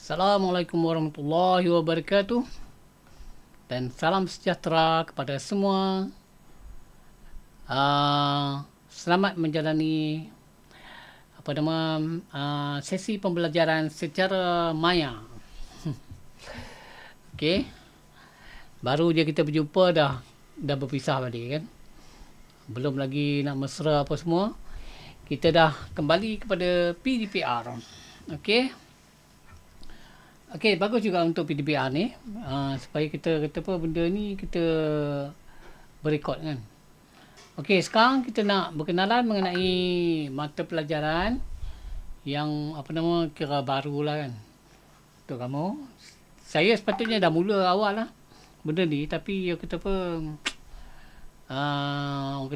Assalamualaikum warahmatullahi wabarakatuh dan salam sejahtera kepada semua. Selamat menjalani sesi pembelajaran secara maya. Okey. Baru je kita berjumpa dah berpisah balik kan. Belum lagi nak mesra apa semua. Kita dah kembali kepada PDPR. Okey. Okey, bagus juga untuk PDPR ni. Supaya kita kata apa benda ni kita berekod kan. Okey, sekarang kita nak berkenalan mengenai mata pelajaran yang kira barulah kan. Untuk kamu. Saya sepatutnya dah mula awal lah benda ni, tapi kata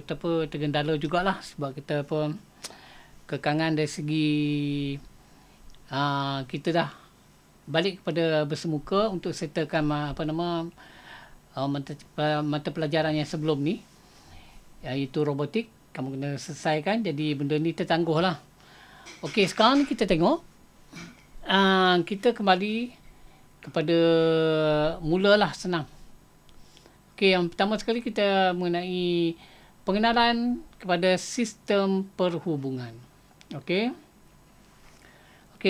apa tergendala jugalah sebab kita kekangan dari segi kita dah balik kepada bersemuka untuk settlekan mata pelajaran yang sebelum ni, iaitu robotik. Kamu kena selesaikan, jadi benda ni tertangguh lah. Okey, sekarang kita tengok kita kembali kepada mulalah senang. Okey, yang pertama sekali kita mengenai pengenalan kepada sistem perhubungan. Okey,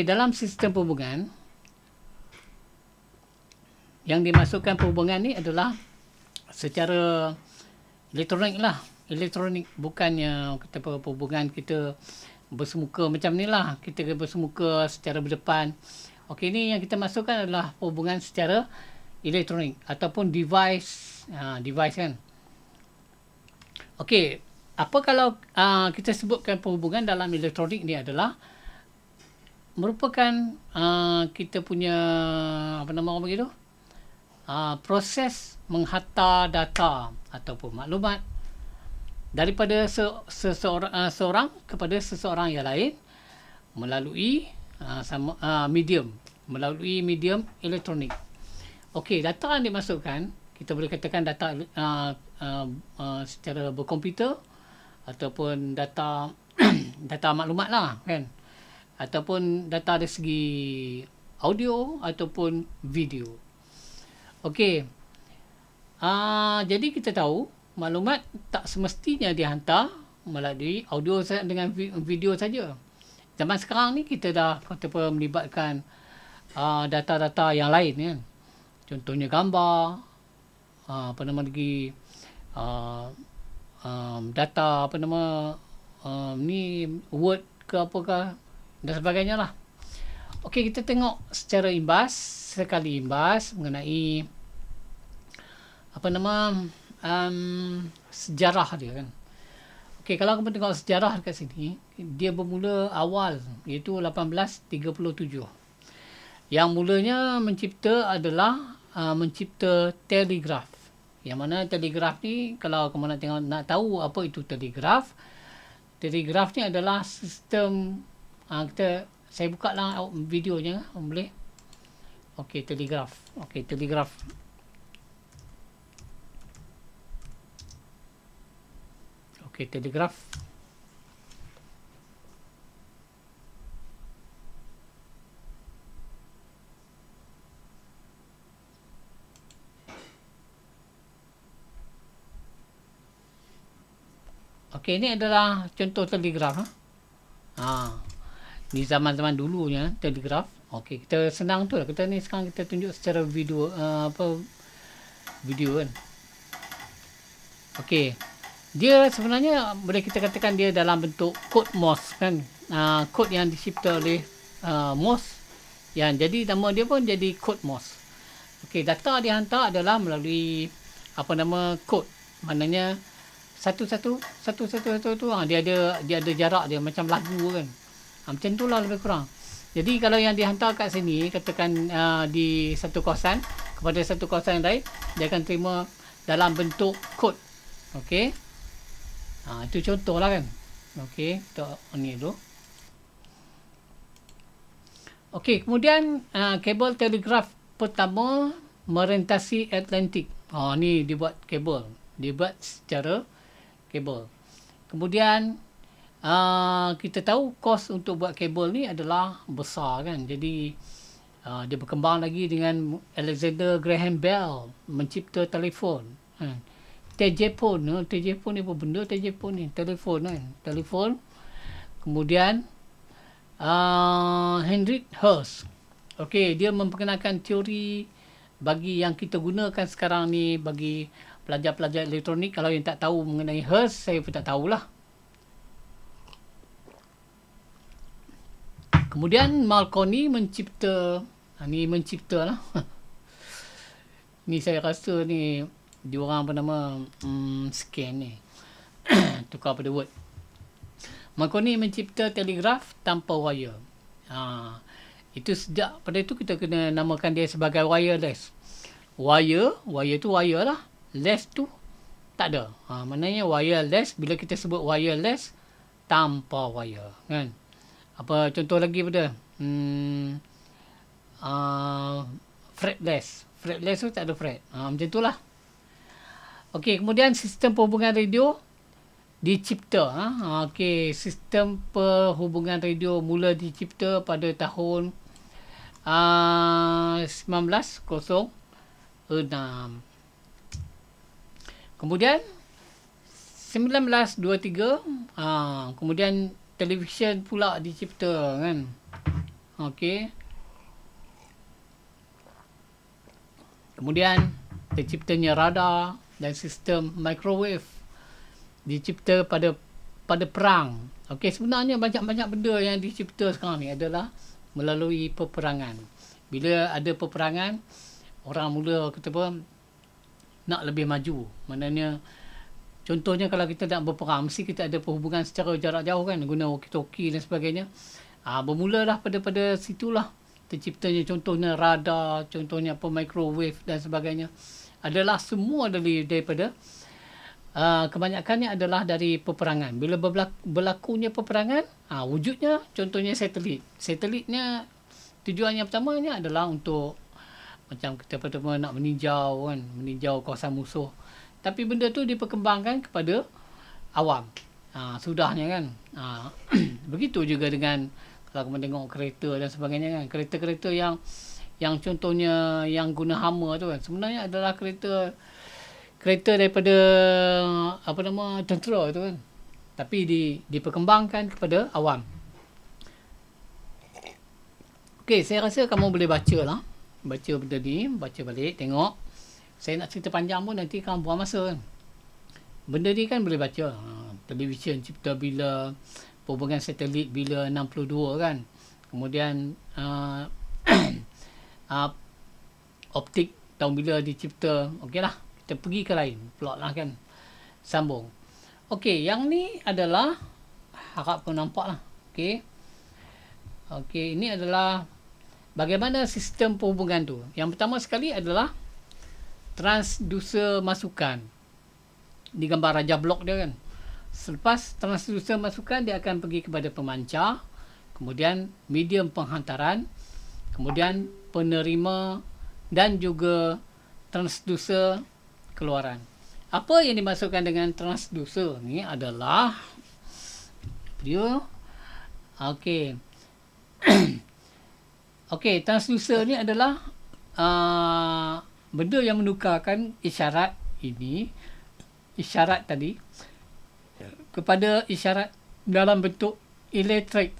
dalam sistem perhubungan yang dimasukkan perhubungan ni adalah secara elektronik lah. Elektronik, bukannya kita perhubungan kita bersemuka macam ni lah. Kita bersemuka secara berdepan. Okey, ni yang kita masukkan adalah perhubungan secara elektronik ataupun device kan. Okey, apa kalau kita sebutkan perhubungan dalam elektronik ni adalah merupakan kita punya proses menghantar data ataupun maklumat daripada seseorang kepada seseorang yang lain melalui medium elektronik. Okey, data yang dimasukkan kita boleh katakan data secara berkomputer ataupun data data maklumat lah kan, ataupun data dari segi audio ataupun video. Okey. Jadi kita tahu maklumat tak semestinya dihantar melalui audio dengan video saja. Zaman sekarang ni kita dah melibatkan data-data yang lain kan. Contohnya gambar, data ni word ke apakah dan sebagainya lah. Okey, kita tengok secara sekali imbas mengenai sejarah dia kan. Okey, kalau kamu tengok sejarah dekat sini, dia bermula awal iaitu 1837. Yang mulanya mencipta adalah mencipta telegraf. Yang mana telegraf ni, kalau kamu nak tahu apa itu telegraf ni adalah sistem saya buka lah videonya, boleh. Okey, telegraf. Okey, telegraf. Okey, telegraf. Okey, ini adalah contoh telegraf. Di zaman-zaman dulunya telegraf. Okey, kita senang tu lah. Kita ni sekarang kita tunjuk secara video video kan. Okey. Dia sebenarnya boleh kita katakan dia dalam bentuk kod Morse kan. Kod yang dicipta oleh Morse. Yang jadi nama dia pun jadi kod Morse. Okey, data dihantar adalah melalui kod. Maknanya satu tu dia ada jarak dia macam lagu kan. Macam tu lah lebih kurang. Jadi kalau yang dihantar kat sini, katakan di satu kawasan kepada satu kawasan yang lain, dia akan terima dalam bentuk kod. Okey. Itu contoh lah kan. Okey, kita ni dulu. Okey, kemudian kabel telegraf pertama merentasi Atlantik. Ni dibuat kabel. Dibuat secara kabel. Kemudian kita tahu kos untuk buat kabel ni adalah besar kan. Jadi Dia berkembang lagi dengan Alexander Graham Bell mencipta telefon. Telefon ni apa benda telefon ni? Telefon kan. Telefon. Kemudian Heinrich Hertz. Okey, dia memperkenalkan teori bagi yang kita gunakan sekarang ni bagi pelajar-pelajar elektronik. Kalau yang tak tahu mengenai Hertz, saya pun tak tahulah. Kemudian Marconi mencipta lah. Ni saya rasa ni diorang apa nama scan ni. Tukar pada word. Marconi mencipta telegraf tanpa wire. Itu sejak pada itu kita kena namakan dia sebagai wireless. Wire tu wire lah. Less tu tak ada. Maknanya wireless, bila kita sebut wireless tanpa wire kan. Apa contoh lagi pada fretless. Fretless tu tak ada fret. Macam itulah. Okey, kemudian sistem perhubungan radio dicipta. Okey, sistem perhubungan radio mula dicipta pada tahun 1906. Kemudian 1923 kemudian televisyen pula dicipta kan. Okey. Kemudian terciptanya radar dan sistem microwave dicipta pada perang. Okey, sebenarnya banyak-banyak benda yang dicipta sekarang ni adalah melalui peperangan. Bila ada peperangan, orang mula kata apa, nak lebih maju. Maknanya contohnya kalau kita nak berperang, mesti kita ada perhubungan secara jarak jauh kan, guna walkie-talkie dan sebagainya. Bermulalah pada situlah terciptanya contohnya radar, contohnya apa microwave dan sebagainya. Adalah semua daripada kebanyakannya adalah dari peperangan. Bila berlakunya peperangan, wujudnya contohnya satelit. Satelitnya tujuannya pertamanya adalah untuk macam kita pertama nak meninjau kan, meninjau kawasan musuh. Tapi benda tu diperkembangkan kepada awam. Sudahnya kan. Begitu juga dengan kalau kamu tengok kereta dan sebagainya kan. Kereta-kereta yang contohnya yang guna Hummer tu kan, sebenarnya adalah kereta daripada apa nama tentera tu kan. Tapi diperkembangkan kepada awam. Okey, saya rasa kamu boleh baca lah. Baca benda ni, baca balik, tengok. Saya nak cerita panjang pun nanti kamu buang masa kan. Benda ni kan boleh baca. Televisyen cipta bila, perhubungan satelit bila 62 kan. Kemudian optik tahun bila dicipta. Okey lah, kita pergi ke lain plot lah kan. Sambung. Okey, yang ni adalah harap kau nampak lah. Okey, ini adalah bagaimana sistem perhubungan tu. Yang pertama sekali adalah transducer masukan. Di gambar raja blok dia kan. Selepas transducer masukan, dia akan pergi kepada pemancar, kemudian medium penghantaran, kemudian penerima dan juga transducer keluaran. Apa yang dimaksudkan dengan transducer ni adalah dia okey. Okey, transducer ni adalah benda yang menukarkan isyarat tadi kepada isyarat dalam bentuk elektrik.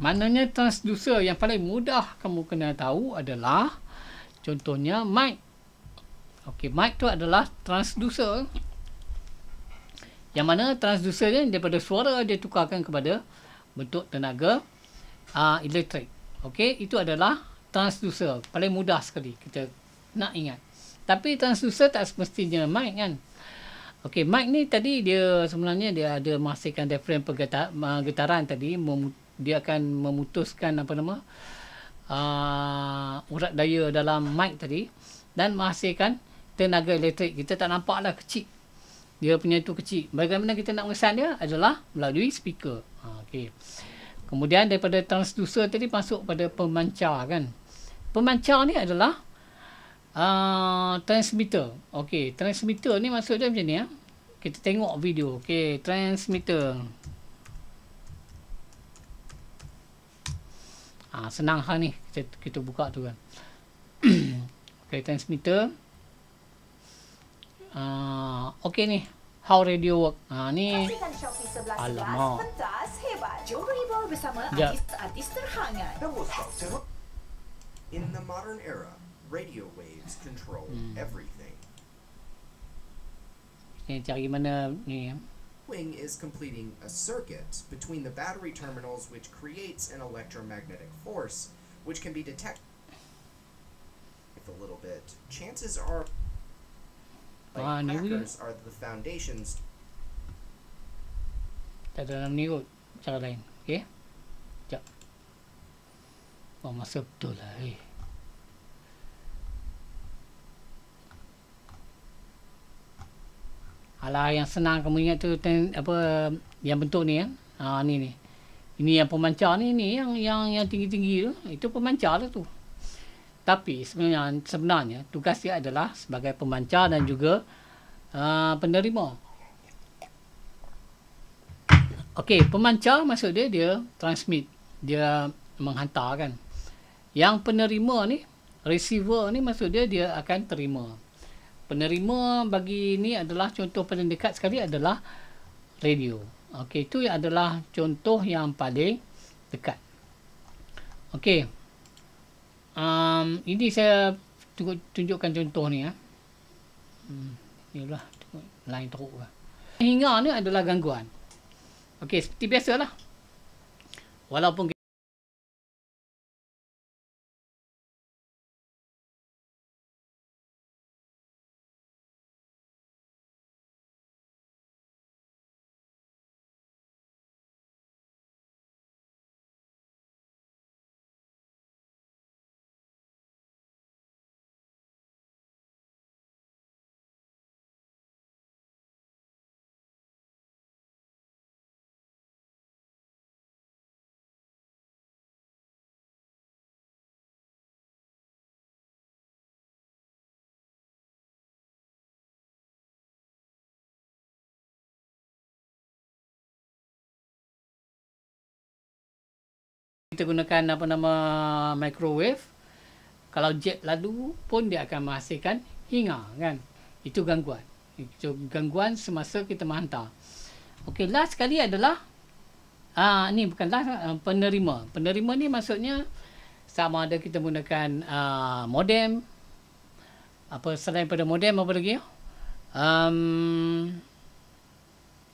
Maknanya transducer yang paling mudah kamu kena tahu adalah contohnya mic. Okey, mic tu adalah transducer. Yang mana transducer ni daripada suara dia tukarkan kepada bentuk tenaga elektrik. Okey, itu adalah transducer. Paling mudah sekali kita nak ingat. Tapi transducer tak semestinya mic kan. Okey, mic ni tadi dia sebenarnya dia ada menghasilkan diafragma getaran tadi. Dia akan memutuskan apa nama urat daya dalam mic tadi dan menghasilkan tenaga elektrik. Kita tak nampak lah, kecil. Dia punya itu kecil. Bagaimana kita nak mengesan dia adalah melalui speaker. Okey. Kemudian daripada transducer tadi masuk pada pemancar kan. Pemancar ni adalah transmitter. Okey, transmitter ni maksud dia macam ni ya. Kita tengok video. Okey, transmitter. Senang hal ni kita buka tu kan. Okay, transmitter. Okay ni, how radio work. Ni alamak. Pentas hebat. Jom berhibur bersama artis-artis terhangat. In the modern era, radio waves control everything. Ni cari mana ni. Wing is completing a circuit between the battery terminals, which creates an electromagnetic force, which can be detected a little bit. Chances are crackers are the foundations. Tak dalam ni kot cara lain. Okay, sekejap. Masa betul lah. Alah, yang senang kamu ingat tu apa yang bentuk ni kan. Ni. Ini yang pemancar ni yang tinggi-tinggi tu. Itu pemancar lah tu. Tapi sebenarnya tugas dia adalah sebagai pemancar dan juga penerima. Okey, pemancar maksud dia transmit, dia menghantar kan. Yang penerima ni, receiver ni maksud dia akan terima. Penerima bagi ni adalah contoh paling dekat sekali adalah radio. Okey, itu adalah contoh yang paling dekat. Okey. Ini saya tunjukkan contoh ni inilah line teruk lah. Hingar ni adalah gangguan. Okey, seperti biasalah. Walaupun kita gunakan microwave, kalau jet lalu pun dia akan menghasilkan hingar kan. Itu gangguan. Itu gangguan semasa kita menghantar. Okey, last sekali adalah ni bukanlah penerima. Penerima ni maksudnya sama ada kita gunakan modem, apa selain pada modem apa lagi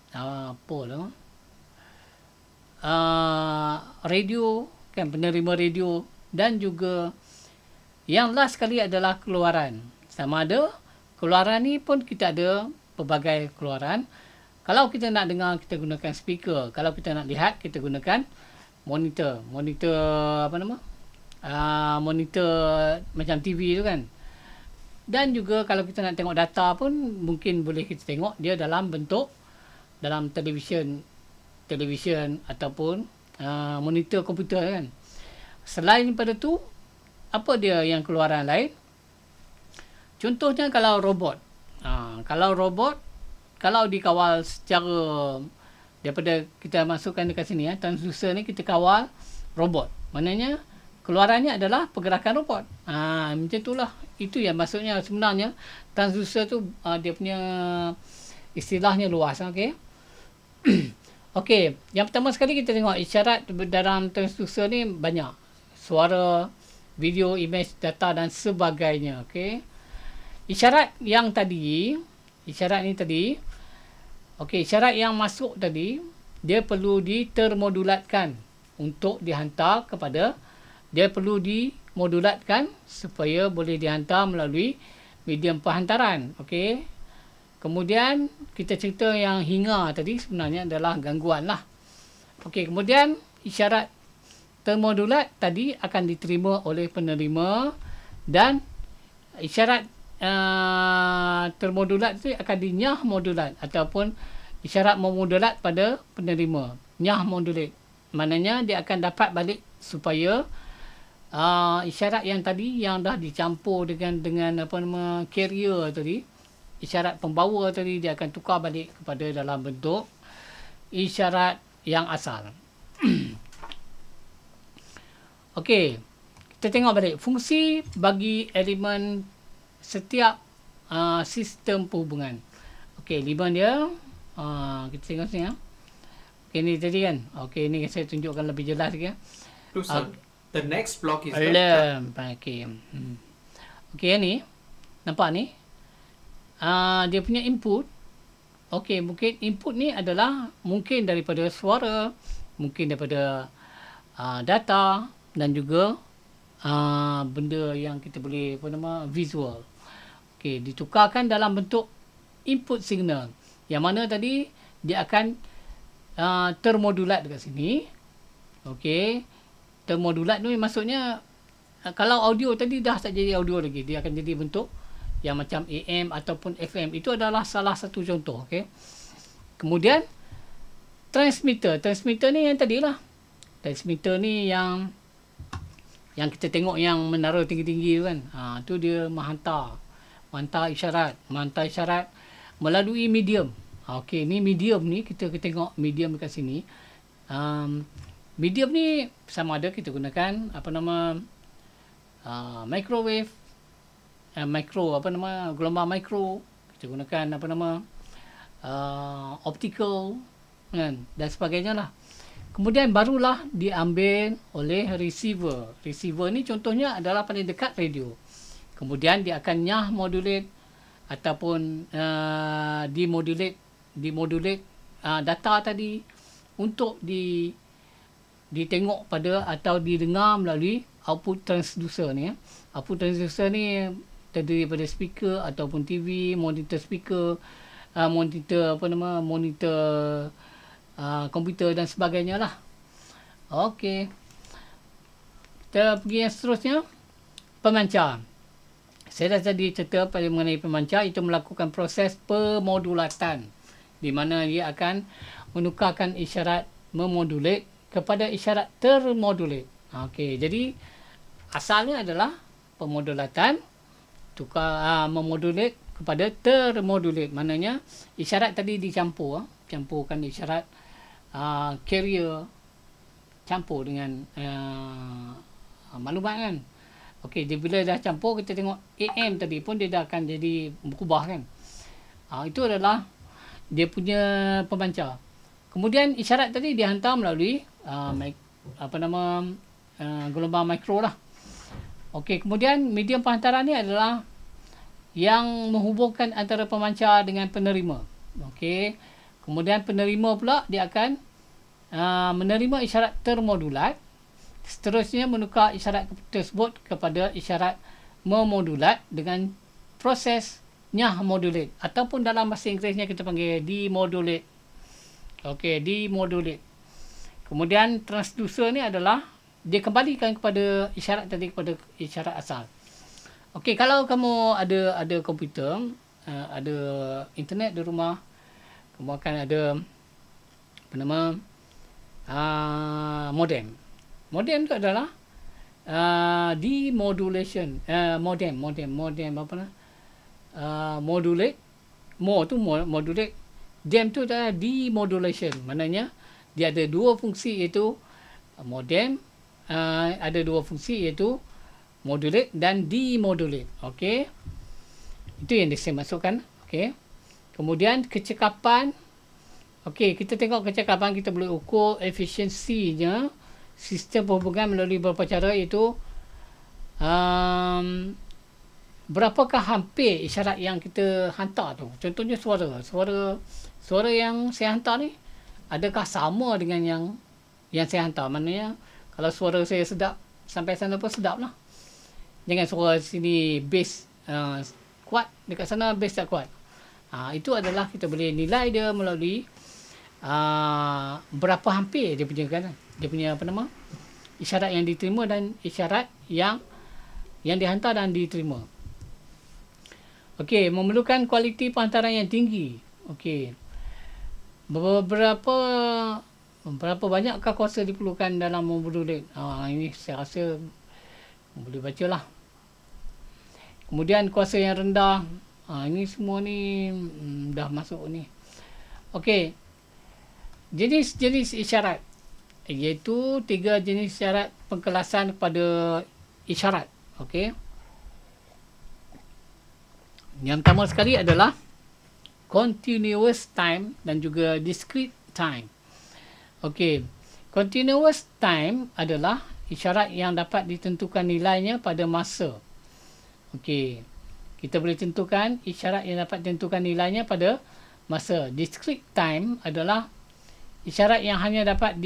apa lah, radio kan, penerima radio, dan juga yang last sekali adalah keluaran. Sama ada keluaran ni pun kita ada pelbagai keluaran. Kalau kita nak dengar kita gunakan speaker, kalau kita nak lihat kita gunakan monitor monitor macam TV tu kan. Dan juga kalau kita nak tengok data pun mungkin boleh kita tengok dia dalam bentuk dalam televisyen ataupun monitor komputer kan. Selain daripada tu, apa dia yang keluaran lain? Contohnya kalau robot. Kalau dikawal secara daripada kita masukkan dekat sini transducer ni kita kawal robot. Maknanya keluarannya adalah pergerakan robot. Macam itulah. Itu yang maksudnya sebenarnya transducer tu dia punya istilahnya luas, okey. Okey, yang pertama sekali kita tengok isyarat dalam transducer ni banyak. Suara, video, image, data dan sebagainya, okey. Isyarat ni tadi, okey, isyarat yang masuk tadi dia perlu ditermodulatkan untuk dihantar kepada, dia perlu dimodulatkan supaya boleh dihantar melalui medium perhantaran, okey. Kemudian kita cerita yang hingar tadi sebenarnya adalah gangguan lah. Okey, kemudian isyarat termodulat tadi akan diterima oleh penerima dan isyarat termodulat itu akan dinyah modulat ataupun isyarat memodulat pada penerima. Nyah modulate. Maknanya dia akan dapat balik supaya isyarat yang tadi yang dah dicampur dengan carrier tadi, isyarat pembawa tadi dia akan tukar balik kepada dalam bentuk isyarat yang asal. Okey. Kita tengok balik fungsi bagi elemen setiap sistem perhubungan. Okey, 5 dia. Kita tengok sini ya. Okey, ni tadi kan. Okey, ni saya tunjukkan lebih jelas lagi ya. The next block is Okey. Okey, ni. Nampak ni? Dia punya input. Okey, mungkin input ni adalah mungkin daripada suara, mungkin daripada data dan juga benda yang kita boleh visual. Okey, ditukarkan dalam bentuk input signal. Yang mana tadi dia akan termodulat dekat sini. Okey. Termodulat ni maksudnya kalau audio tadi dah tak jadi audio lagi, dia akan jadi bentuk yang macam AM ataupun FM. Itu adalah salah satu contoh. Okey. Kemudian transmitter ni yang tadilah. Transmitter ni yang kita tengok yang menara tinggi-tinggi tu kan. Tu dia menghantar isyarat melalui medium. Okey, ni medium ni kita tengok medium dekat sini. Medium ni sama ada kita gunakan microwave, gelombang mikro, kita gunakan optical kan, dan sebagainya lah. Kemudian barulah diambil oleh receiver. Receiver ni contohnya adalah paling dekat radio. Kemudian dia akan nyah modulate ataupun dimodulate data tadi untuk ditengok pada atau didengar melalui output transducer ni ya. Output transducer ni terdiri daripada speaker ataupun TV, monitor speaker, monitor komputer dan sebagainya lah. Okey. Kita pergi yang seterusnya. Pemancar. Saya dah tadi cerita mengenai pemancar, itu melakukan proses pemodulatan di mana dia akan menukarkan isyarat memodulate kepada isyarat termodulate. Okey, jadi asalnya adalah pemodulatan memodulate kepada termodulate. Maknanya isyarat tadi campurkan isyarat carrier campur dengan maklumat kan. Okey, bila dah campur, kita tengok AM tadi pun dia dah akan jadi berubah kan. Itu adalah dia punya pemancar. Kemudian isyarat tadi dihantar melalui gelombang mikro lah. Okey, kemudian medium penghantaran ni adalah yang menghubungkan antara pemancar dengan penerima. Okey. Kemudian penerima pula dia akan menerima isyarat termodulat, seterusnya menukar isyarat tersebut kepada isyarat memodulat dengan proses nyah modulate, ataupun dalam bahasa Inggerisnya kita panggil demodulate. Okey, demodulate. Kemudian transducer ni adalah dia kembalikan kepada isyarat tadi kepada isyarat asal. Okey, kalau kamu ada komputer, ada internet di rumah, kamu akan ada modem. Modem tu adalah demodulation. Modulate. Modulate. Dem tu adalah demodulation. Maknanya dia ada dua fungsi, iaitu modem. Ada dua fungsi, iaitu modulate dan demodulate. Okey. Itu yang saya masukkan. Okey. Kemudian kecekapan. Okey, kita tengok kecekapan, kita boleh ukur efisiensinya sistem perhubungan melalui beberapa cara, iaitu berapakah hampir isyarat yang kita hantar tu. Contohnya suara yang saya hantar ni, adakah sama dengan yang saya hantar. Maknanya kalau suara saya sedap, sampai sana pun sedap lah. Jangan suara sini bass kuat, dekat sana bass tak kuat. Itu adalah kita boleh nilai dia melalui berapa hampir dia punya kan, dia punya isyarat yang diterima dan isyarat yang dihantar dan diterima. Okey, memerlukan kualiti penghantaran yang tinggi. Okey. Berapa banyakkah kuasa diperlukan dalam memodulate? Ini saya rasa boleh bacalah. Kemudian kuasa yang rendah. Ini semua ni dah masuk ni. Okey. Jenis-jenis isyarat. iaitu 3 jenis syarat pengkelasan kepada isyarat. Okey. Yang pertama sekali adalah continuous time dan juga discrete time. Okey. Continuous time adalah isyarat yang dapat ditentukan nilainya pada masa. Okey. Kita boleh tentukan isyarat yang dapat ditentukan nilainya pada masa. Discrete time adalah isyarat yang hanya dapat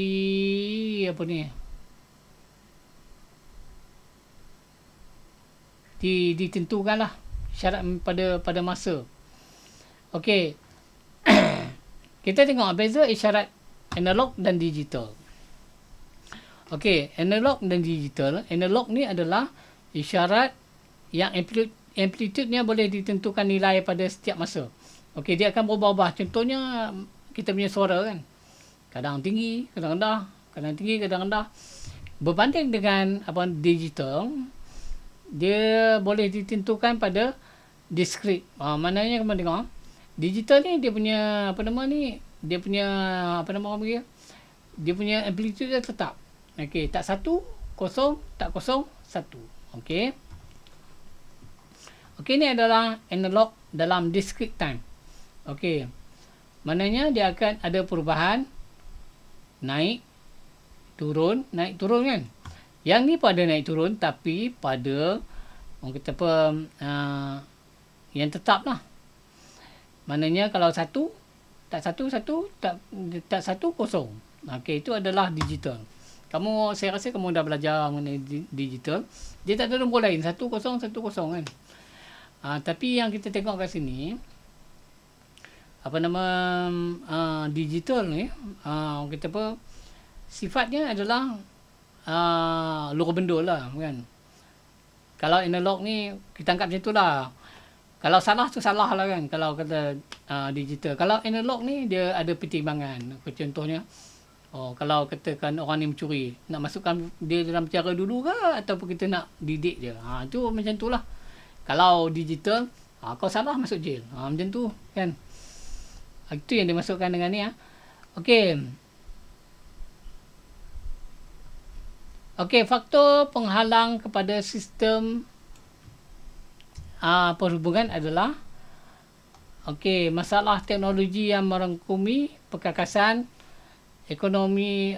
ditentukanlah syarat pada masa. Okey. Kita tengok beza isyarat analog dan digital. Okey, analog dan digital. Analog ni adalah isyarat yang amplitude-nya boleh ditentukan nilai pada setiap masa. Okey, dia akan berubah-ubah. Contohnya kita punya suara kan. Kadang tinggi, kadang rendah, kadang tinggi, kadang rendah. Berbanding dengan digital, dia boleh ditentukan pada discrete. Maknanya kamu tengok, digital ni dia punya dia punya amplitude dia tetap. Okey, tak 1, 0, tak 0, 1. Okey. Okey, ni adalah analog dalam discrete time. Okey. Maknanya dia akan ada perubahan naik turun kan. Yang ni pada naik turun tapi pada orang kata yang tetap lah. Maknanya kalau 1 tak 1 tak 1 0. Okey, itu adalah digital. Saya rasa kamu dah belajar mengenai digital. Dia tak ada nombor lain 1 0 1 0 kan. Tapi yang kita tengok kat sini digital ni kita sifatnya adalah luar benda lah kan. Kalau analog ni kita anggap macam tu lah. Kalau salah tu salah lah kan. Kalau kata digital. Kalau analog ni dia ada pertimbangan. Contohnya kalau katakan orang ni mencuri, nak masukkan dia dalam penjara dulu ke ataupun kita nak didik je. Itu macam tu lah. Kalau digital, kau salah masuk jail. Macam tu kan. Itu yang dimasukkan dengan ni. Okey. Okey, faktor penghalang kepada sistem perhubungan adalah masalah teknologi yang merangkumi perkakasan ekonomi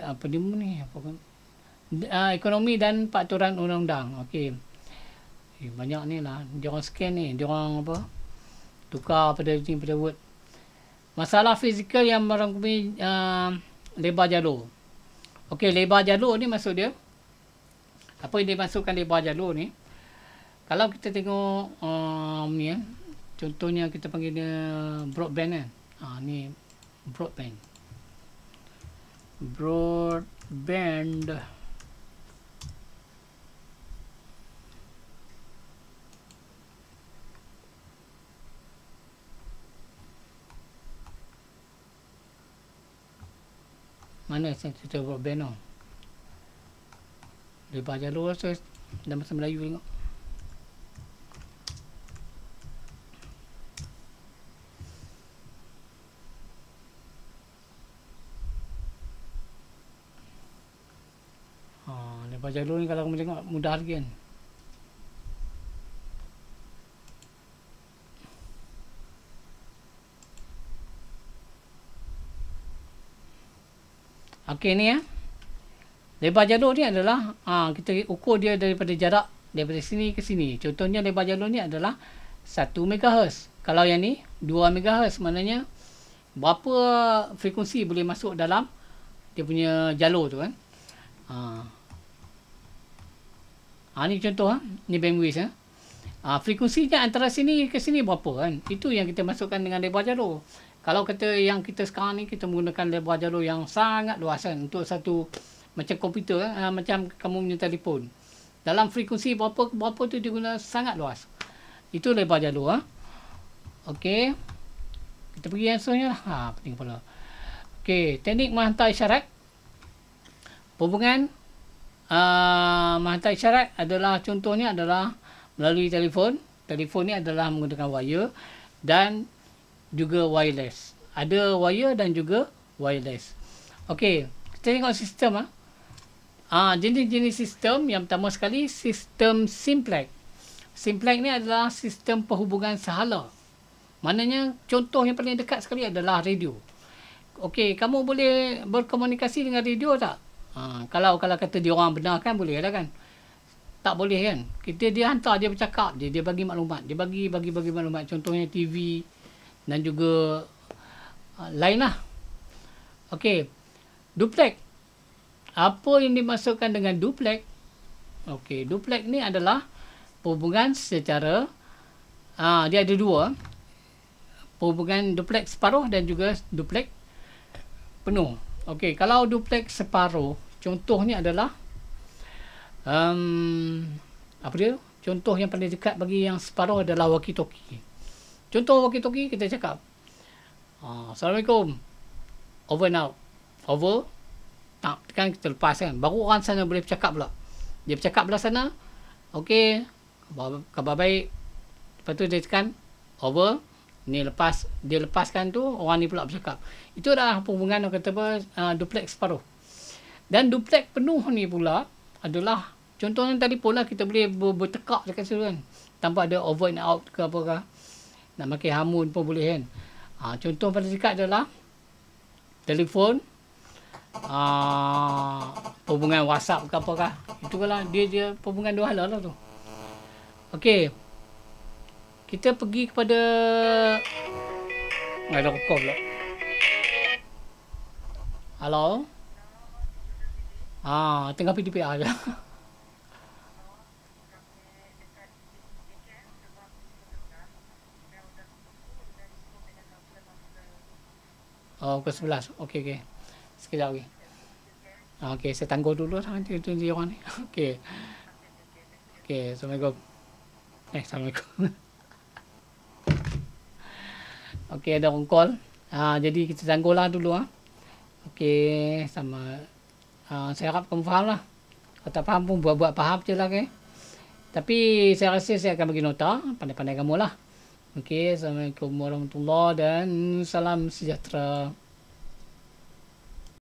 ekonomi dan peraturan undang-undang. Okey. Banyak ni lah. Diorang scan ni. Diorang tukar pada Word. Masalah fizikal yang merangkumi lebar jalur. Okey, lebar jalur ni maksud dia. Apa yang dimasukkan lebar jalur ni? Kalau kita tengok ni contohnya kita panggil dia broadband kan. Ni broadband. Mana cerita broadband tu? Lebar jalur rasa dalam bahasa Melayu tengok. Lebar jalur ni kalau kamu tengok mudah lagi kan. Okey ni lebar jalur ni adalah kita ukur dia daripada jarak daripada sini ke sini. Contohnya lebar jalur ni adalah 1 MHz. Kalau yang ni 2 MHz, maknanya berapa frekuensi boleh masuk dalam dia punya jalur tu kan. Ni contoh ni bandwidth frekuensinya antara sini ke sini berapa kan. Itu yang kita masukkan dengan lebar jalur. Kalau kata yang kita sekarang ni kita menggunakan lebar jalur yang sangat luas kan untuk satu macam komputer macam kamu punya telefon. Dalam frekuensi berapa tu dia guna sangat luas. Itu lebar jalur Okey. Kita pergi yang seterusnya lah. Penting kepala. Okey, teknik menghantar isyarat. Hubungan menghantar isyarat adalah contohnya adalah melalui telefon. Telefon ni adalah menggunakan wire dan juga wireless. Ada wire dan juga wireless. Okey, Kita tengok sistem jenis-jenis sistem. Yang pertama sekali, sistem simplex. Simplex ni adalah sistem perhubungan sehala. Maknanya contoh yang paling dekat sekali adalah radio. Okey, kamu boleh berkomunikasi dengan radio tak? Kalau kata dia orang benar kan, boleh lah kan? Tak boleh kan? Dia hantar, dia bercakap, dia bagi maklumat. Dia bagi maklumat. Contohnya TV dan juga lain lah. Okey, duplex. Apa yang dimaksudkan dengan duplex? Okey, duplex ni adalah perhubungan secara dia ada dua. Perhubungan duplex separuh dan juga duplex penuh. Okey, kalau duplex separuh, contohnya adalah apa dia? Contoh yang paling dekat bagi yang separuh adalah walkie-talkie. Contoh walkie-talkie, kita cakap Assalamualaikum, over now. Over, tak, kan kita lepas kan. Baru orang sana boleh bercakap pula. Dia bercakap belah sana. Okey, khabar baik. Lepas tu dia tekan over. Ni lepas, dia lepaskan tu, orang ni pula bercakap. Itu adalah hubungan orang kata duplex separuh. Dan duplex penuh ni pula adalah contohnya tadi pula kita boleh bertekak dekat situ kan. Tanpa ada over and out ke apakah. Nak pakai hamun pun boleh kan. Contoh paling dekat adalah telefon, perhubungan WhatsApp ke apakah. Itu kalau dia perhubungan dua hala lah tu. Okey. Kita pergi kepada ada rekod pula. Halo. Tengah PDPR je. Pukul 11. Okey. Sekejap lagi. Okey, saya tangguh dulu nanti dia orang ni. Okey. Assalamualaikum. Assalamualaikum. Okey, ada orang call. Jadi kita tangguhlah dulu. Okey, sama. Saya harap kamu faham lah. Kalau tak faham pun buat faham je lah. Okay? Tapi saya rasa saya akan bagi nota. Pandai-pandai kamu lah. Okey, Assalamualaikum warahmatullahi dan salam sejahtera.